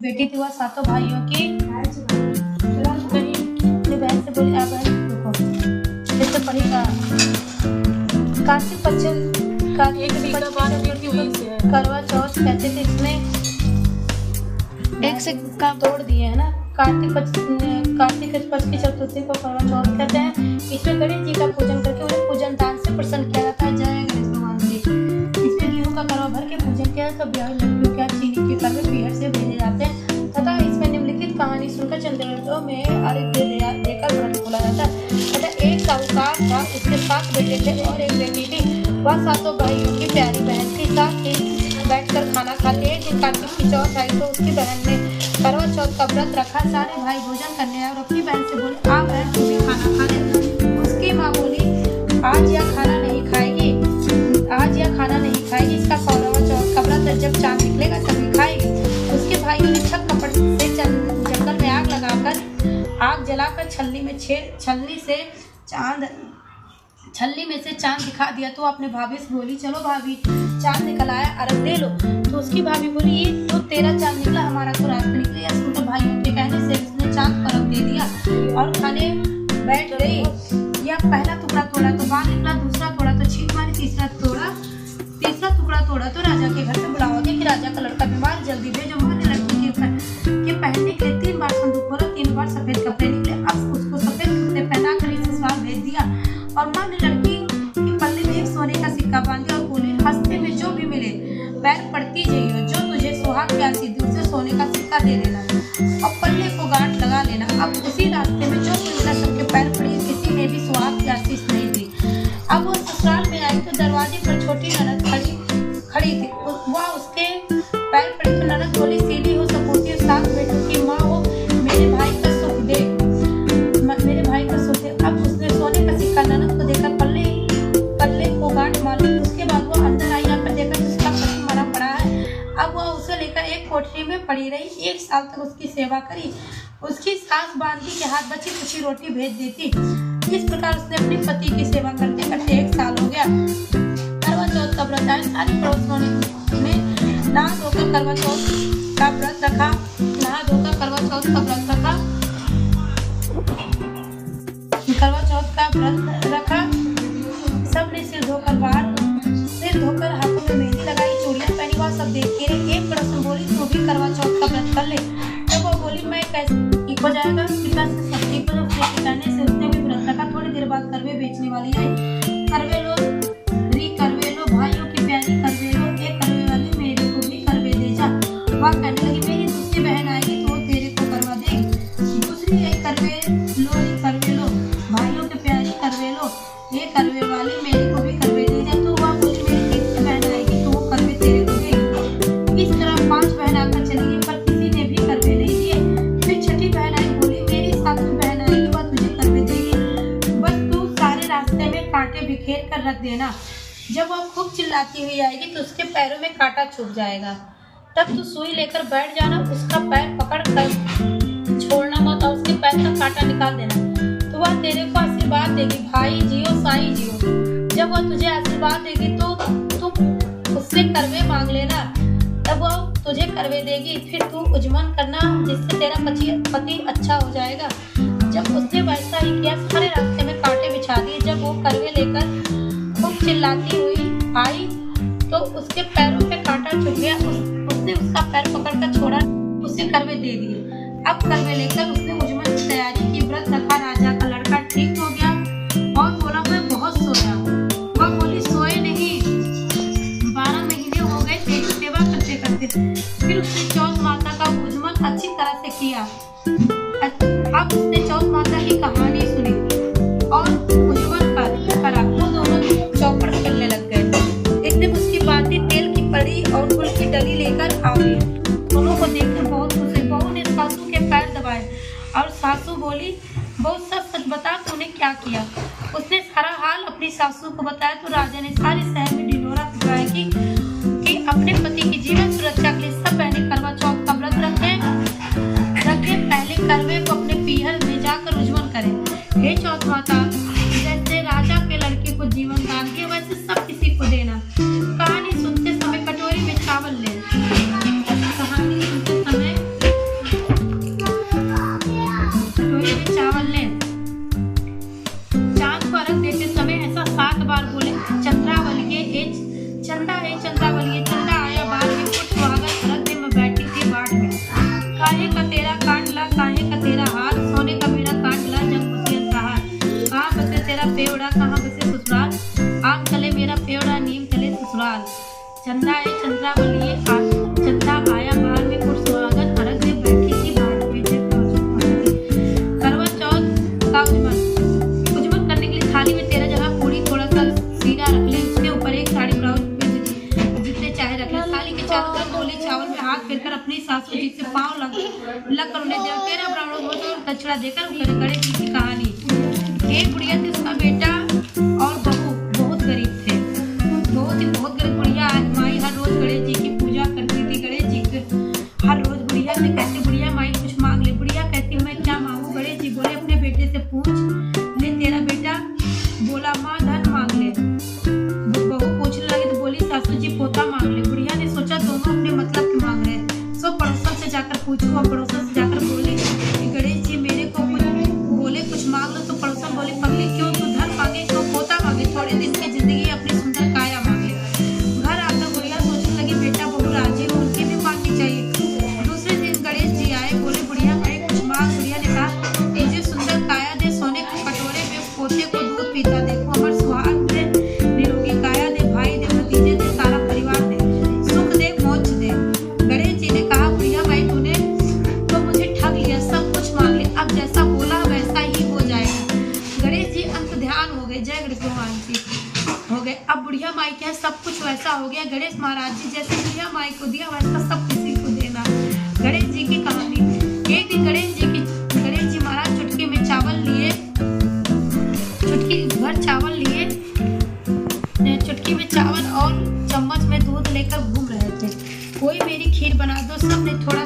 बेटी थी वह सातों भाइयों की बहन से बोली, आप रुको जैसे पढ़ेगा कार्तिक करवा चौथ कहते थे। इसमें एक से काम तोड़ दिए है ना। कार्तिक पक्ष की चतुर्थी को करवा चौथ कहते हैं। इसमें गणेश जी का पूजन करके उन्हें पूजन दान से प्रसन्न किया जाता है। जय गणेश भगवान जी। इसमें गेहूं का करवा भर के पूजन किया तो ब्याह लड्डू क्या चीनी के करवे पीहर से भेजे जाते हैं तथा इसमें निम्नलिखित कहानी सुनकर चंद्रोदय में अर्घ्य देकर व्रत खोला जाता है। तथा एक साहूकार था, उसके 7 बेटे थे और एक बेटी थी। वह सातों भाइयों की प्यारी बहन थी। साथ ही बैठकर खाना खाते। एक दिन कार्तिक की चौथ आई तो उसकी बहन ने करवा चौथ का व्रत रखा। सारे भाई भोजन करने आए और अपनी बहन से बोले, आ बहन तू भी खाना खा ले। उसकी माँ बोली, आज यह खाना नहीं खाएगी, इसका करवा चौथ का व्रत जब चांद निकलेगा तभी खाएगी। उसके भाइयों ने छत कपड़ से जंगल में आग जलाकर छलनी में से चांद दिखा दिया। तो अपने भाभी से बोली, चलो भाभी चांद निकल आया, अर्घ दे लो। तो उसकी भाभी बोली, ये तो तेरा चांद निकला, हमारा तो रात में निकला। सुनकर भाइयों के कहने से उसने चांद को अर्घ दे दिया और खाने बैठ गई। यह पहला टुकड़ा तोड़ा तो बाल निकला, दूसरा तोड़ा तो छींक मारी, तीसरा टुकड़ा तोड़ा तो राजा के घर से बुलावा गया कि राजा का लड़का बीमार, जल्दी भेजो। माँ ने लड़की के पहनने के 3 बार संदूक खोला, 3 बार सफेद कपड़े निकले। अब उसको सफेद कपड़े पहनाकर इस ससुराल भेज दिया। और माँ ने लड़की के पल्ले में एक सोने का सिक्का बांध दिया और बोली, हंसते में जो भी मिले पैर पड़ती जाइयो, जो तुझे सुहाग की आशीष दी उसे सोने का सिक्का दे देना और पल्ले को गांठ लगा लेना। अब उसी रास्ते में जो मिला सबके पैर पड़ी, किसी ने भी सुहाग की आशीष नहीं दी। अब वो ससुराल में आई तो दरवाजे पर छोटी ननद खड़ी थी। वह उसके पैर पड़ी तो ननद बोली, सीधी हो, सपूती हो, 7 बेटों की माँ हो, मेरे भाई का सुख दे। अब उसने सोने का सिक्का ननद को देकर पल्ले को गांठ मारी। उसके बाद वो अंदर आई, आकर देखा उसका पति मरा पड़ा है। अब वह उसे लेकर एक कोठरी में पड़ी रही। 1 साल तक उसकी सेवा करी। उसकी सास बांधी के हाथ बची कुछ रोटी भेज देती। इस प्रकार उसने अपने पति की सेवा करते करते 1 साल हो गया। करवा चौथ का व्रत आया। सारे पड़ोसियों ने नहा धोकर करवा चौथ का व्रत रखा। सबने सिर धोकर हाथों में मेहंदी लगाई, चूड़ियां पहनी। वह सब देखती रही। एक पड़ोसन बोली, तू भी करवा चौथ का व्रत कर ले। तब वो बोली, मैं कैसे ठीक हो जाएगा। कहने से उसने भी व्रत रखा। थोड़ी देर बाद करवे बेचने वाली आई। करवे लो भाइयों की प्यारी करवे लो, एक करवे वाली मेरे को भी करवे दे जा। वह कहने लगी, मेरी दूसरी बहन आएगी तो वो तेरे को करवा देगी। दूसरी एक करवे लो भाइयों के प्यारी करवे लो, ये करवे वाली मेरे को भी करवे दे जा। तो वह बोली, मेरी तीसरी बहन आएगी तो वो करवे तेरे को देगी। इस तरह 5 बहन आकर चली गई पर किसी ने भी करवे नहीं दिए। फिर छठी बहन आई, बोली, मेरी 7वीं बहन आएगी, वह तुझे करवे देगी, बस तू सारे रास्ते में कांटे बिखेर कर रख देना। जब वह खूब चिल्लाती हुई आएगी तो उसके पैरों में कांटा छुप जाएगा। तब तू सुई लेकर बैठ जाना, उसका पैर पकड़ कर छोड़ना मत और उसके पैर का कांटा निकाल देना। तो वह तेरे को आशीर्वाद देगी, भाई जियो साईं जियो। जब वह तुझे आशीर्वाद देगी तो तुम उससे करवे मांग लेना, तब वह तुझे करवे देगी। फिर तू उज्जमन करना जिससे तेरा पति अच्छा हो जाएगा। जब उसने वैसा ही किया, सारे रास्ते में कांटे बिछा दिए। जब वो करवे लेकर खूब चिल्लाती हुई आई तो उसके पैरों पे कांटा छुप गया। उसने उसका पैर पकड़कर छोड़ा, उसे करवे दे दिए। अब करवे लेकर उसने उज्जमन की तैयारी की, व्रत रखा। राजा का लड़का ठीक हो गया और बोला, मैं बहुत सोया। वह बोली, सोए नहीं, 12 महीने हो गए तेरी सेवा करते करते। फिर उसने चौथ माता का उज्जमन अच्छी तरह से किया। अब उसने चौथ माता की कहानी सुनी और उज्जमन करा। वो दोनों चौपड़ खेलने लग गए। एक दिन उसकी बाती तेल की पड़ी और गुड़ की डली लेकर आ गई। दोनों को देखकर बहुत खुश हुई। बहू ने सासू के पैर दबाए और सासू बोली, बहुत सच बता तूने क्या किया। उसने सारा हाल अपनी सासू को बताया तो राजा ने सारे शहर में ढिंढोरा पिटवाया कि अपने पति की जीवन सुरक्षा के लिए सब बहनें करवा चौथ का व्रत रखें। पहले करवे को अपने पीहर में जाकर उज्जवल करें। हे चौथ माता, जैसे राजा के लड़के को जीवन दान दिया वैसे सब किसी को देना। कहानी सुनते समय कटोरी में चावल ले। कहानी सुनते समय से पाँव लग कर उन्हें जब 13 ब्राह्मणों को तो दक्षिणा देकर गणेश जी की कहानी। एक बुढ़िया थी, उसका बेटा और बहू बहुत गरीब थे, बहुत गरीब। बुढ़िया माई हर रोज गणेश जी की पूजा करती थी। गणेश जी की हर रोज बुढ़िया से कहती, बुढ़िया माई कुछ मांग ले। बुढ़िया कहती, मैं क्या मांगू? गणेश जी बोले, अपने बेटे से पूछ ले, तेरा बेटा बोला माँ धन मांग ले। बहू पूछने लगी तो बोली, सासू जी पोता मांग ले। बुढ़िया ने सोचा दोनों अपने मतलब के मांग रहे, सो पड़ोसन से जाकर पूछो। पड़ोसन से जाकर बोली कि गणेश जी मेरे को बोले कुछ मांग लो। तो पड़ोसन बोली, पगली क्यों तू धन मांगे, क्यों पोता मांगे? थोड़े दिन की जिंदगी अपनी सुंदर काया मांगे। घर आकर बुढ़िया सोचने लगी, बेटा बहू राजी हो, उनकी भी मांगनी चाहिए। दूसरे दिन गणेश जी आए, बोले बुढ़िया मैं कुछ मांग। बुढ़िया ने कहा, मुझे सुंदर काया दे, सोने के कटोरे में पोते को दूध पीता देखो, अमर सुहाग दे, निरोगी काया दे, भाई दे, भतीजे दे, सारा परिवार दे, सुख दे, मोक्ष दे। गणेश जी ने कहा, बुढ़िया भाई तूने तो मुझे ठग लिया, सब कुछ मांग ले, अब जैसा बोला वैसा ही हो जाएगा। गणेश जी अंत ध्यान हो गए, जय गणेश भगवान जी हो गए। अब बुढ़िया माई क्या सब कुछ वैसा हो गया। गणेश महाराज जी जैसे बुढ़िया माई को दिया वैसा सब किसी को देना। गणेश जी की कहानी। एक दिन गणेश जी महाराज चुटकी में चावल लिए, चुटकी भर चावल लिए, चुटकी में चावल और चम्मच में दूध लेकर घूम रहे थे। कोई मेरी खीर बना दो। सबने थोड़ा